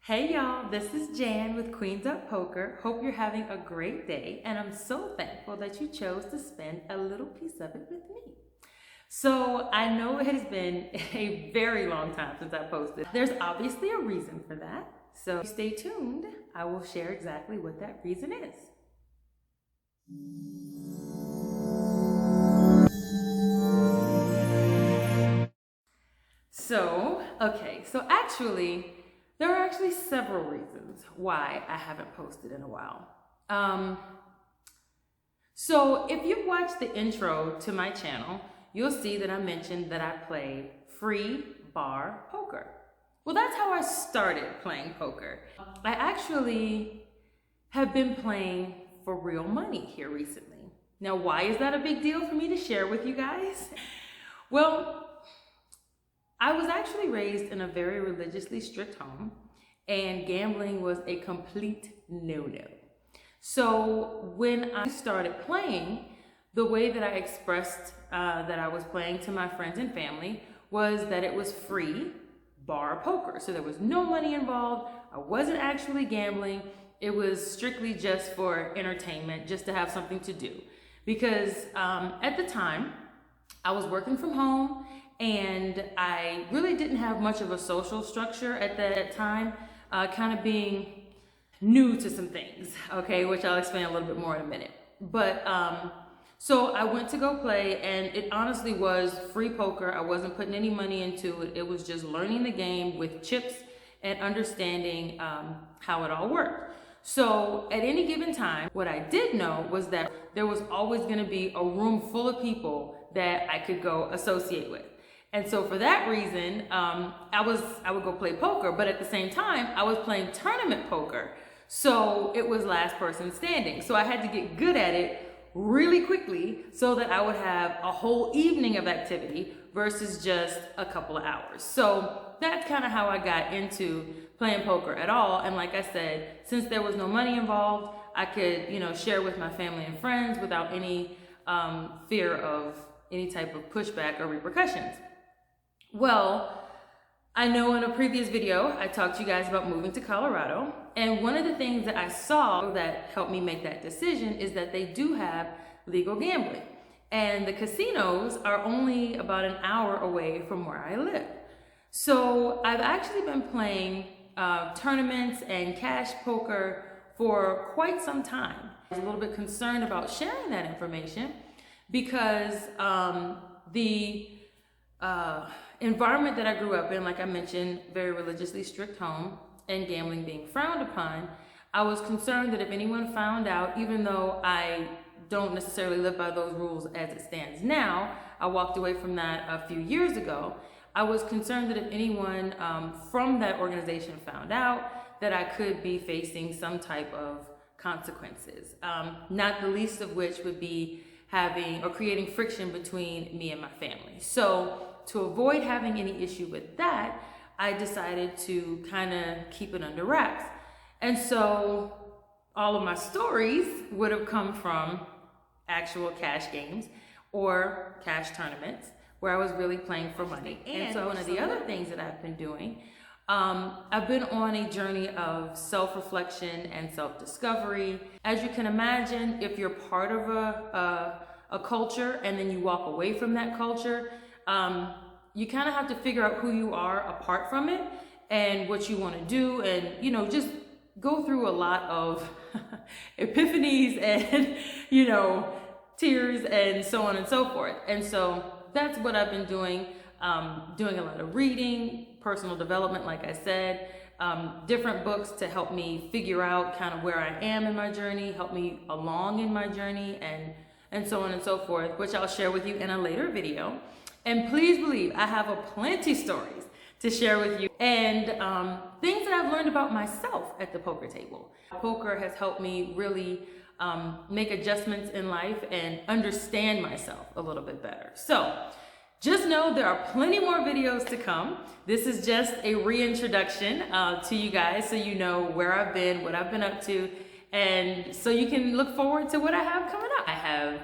Hey y'all, this is Jan with Queens Up Poker. Hope you're having a great day, and I'm so thankful that you chose to spend a little piece of it with me. So I know it has been a very long time since I posted. There's obviously a reason for that, so stay tuned. I will share exactly what that reason is. So actually, there are actually several reasons why I haven't posted in a while. So if you've watched the intro to my channel, you'll see that I mentioned that I play free bar poker. Well, that's how I started playing poker. I actually have been playing for real money here recently. Now, why is that a big deal for me to share with you guys? Well, I was actually raised in a very religiously strict home, and gambling was a complete no-no. So when I started playing, the way that I expressed that I was playing to my friends and family was that it was free bar poker. So there was no money involved. I wasn't actually gambling. It was strictly just for entertainment, just to have something to do. Because at the time, I was working from home, and I really didn't have much of a social structure at that time, kind of being new to some things, okay, which I'll explain a little bit more in a minute. But so I went to go play, and it honestly was free poker. I wasn't putting any money into it. It was just learning the game with chips and understanding how it all worked. So at any given time, what I did know was that there was always going to be a room full of people that I could go associate with. And so for that reason, I would go play poker, but at the same time, I was playing tournament poker. So it was last person standing. So I had to get good at it really quickly so that I would have a whole evening of activity versus just a couple of hours. So that's kind of how I got into playing poker at all. And like I said, since there was no money involved, I could, share with my family and friends without any fear of any type of pushback or repercussions. Well, I know in a previous video, I talked to you guys about moving to Colorado. And one of the things that I saw that helped me make that decision is that they do have legal gambling. And the casinos are only about an hour away from where I live. So I've actually been playing tournaments and cash poker for quite some time. I was a little bit concerned about sharing that information because the environment that I grew up in, like I mentioned, very religiously strict home and gambling being frowned upon, I was concerned that if anyone found out, even though I don't necessarily live by those rules as it stands now, I walked away from that a few years ago. I was concerned that if anyone from that organization found out, that I could be facing some type of consequences, not the least of which would be having or creating friction between me and my family. So to avoid having any issue with that, I decided to kind of keep it under wraps. And so all of my stories would have come from actual cash games or cash tournaments where I was really playing for money. And so one of the other things that I've been doing, I've been on a journey of self-reflection and self-discovery. As you can imagine, if you're part of a culture and then you walk away from that culture, you kind of have to figure out who you are apart from it and what you want to do, and just go through a lot of epiphanies and tears and so on and so forth. And so that's what I've been doing, doing a lot of reading, personal development, like I said, different books to help me figure out kind of where I am in my journey, help me along in my journey, and so on and so forth, which I'll share with you in a later video. And please believe I have plenty stories to share with you and things that I've learned about myself at the poker table. Poker has helped me really make adjustments in life and understand myself a little bit better. So just know there are plenty more videos to come. This is just a reintroduction to you guys so you know where I've been, what I've been up to, and so you can look forward to what I have coming up. I have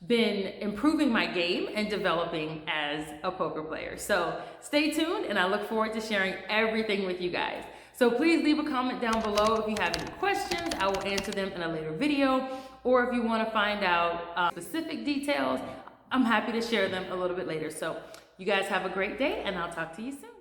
been improving my game and developing as a poker player. So stay tuned, and I look forward to sharing everything with you guys. So please leave a comment down below if you have any questions. I will answer them in a later video. Or if you want to find out specific details, I'm happy to share them a little bit later. So you guys have a great day, and I'll talk to you soon.